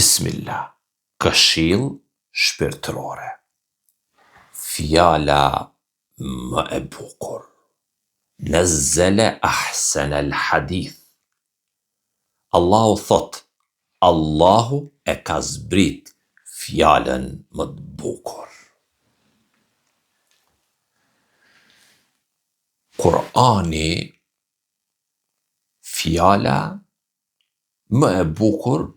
Bismillah, këshill shpirtërore. Fjala më e bukur. Nazzala ahsana al-hadith. Allahu thot, Allahu e ka zbrit fjalën më të bukur. Kurani, fjala më e bukur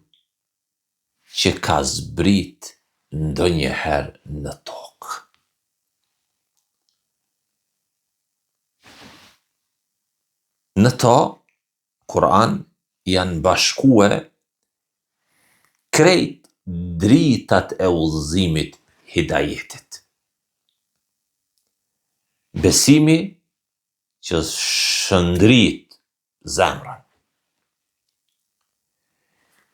që ka zbrit ndonjëherë në tokë. Në to, Kur'an, janë bashkue krejt dritat e udhëzimit hidajetit. Besimi që shëndrit zemrën.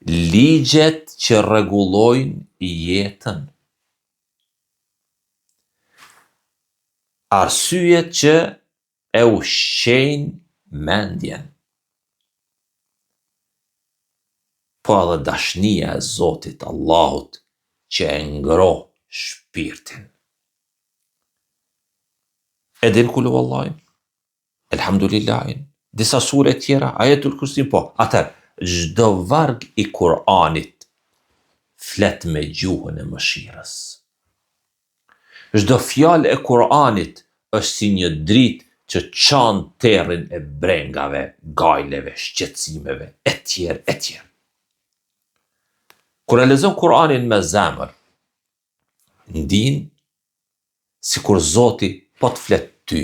Ligjet që rregullojnë jetën. Arsyet që e ushqejnë mendjen. Po edhe dashnia e Zotit Allahut që e ngro shpirtin. Edin kulu Allahin, elhamdulillahin, disa sure tjera, ajetul kursi, po, atër, çdo varg i Kur'anit flet me gjuhën e mëshirës. Çdo fjalë e Kur'anit është si një dritë që çan terrin e brengave, gajleve, shqetësimeve, etj. Kur e lexon Kur'anin me zemër, ndin sikur Zoti po të flet ty,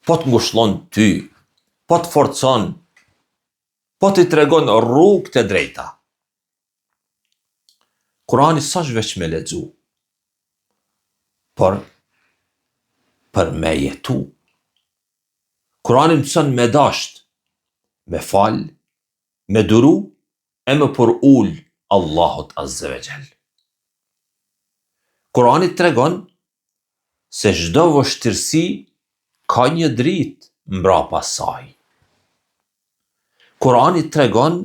po të ngushëllon ty, po të forcon, po t'i tregon rrugët e drejta. Kur'ani s'është veç me lexu, por për me jetu. Kur'ani mëson me dasht, me fal, me duru, e me përul Allahut Azza wa Jall. Kur'ani tregon se çdo vështirësi ka një dritë mbrapa saj. Kur'ani tregon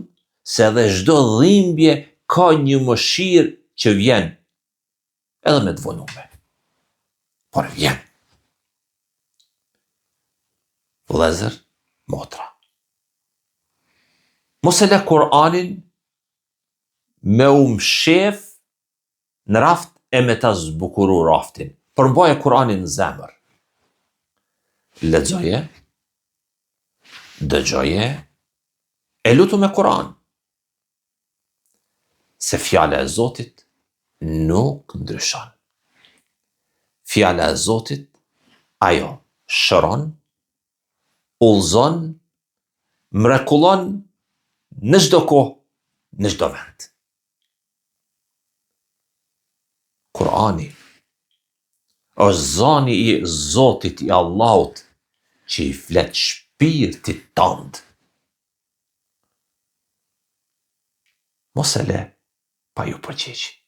se edhe çdo dhimbje ka një mëshirë që vjen, edhe me të vonume. Por vjen. Vëllezër, motra. Mos e le Kur'anin me mshef në raft e me ta zbukuru raftin. Përmbaje Kur'anin në zemër. Lexoje, dëgjoje, e lutu me Kur'an. Se fjala e Zotit nuk ndryshon. Fjala e Zotit, ajo shëron, udhëzon, mrekullon në çdo kohë, në çdo vend. Kur'ani është zani i Zotit i Allahut që i flet shpirtit tënd. Mos e le pa ju përgjegjë.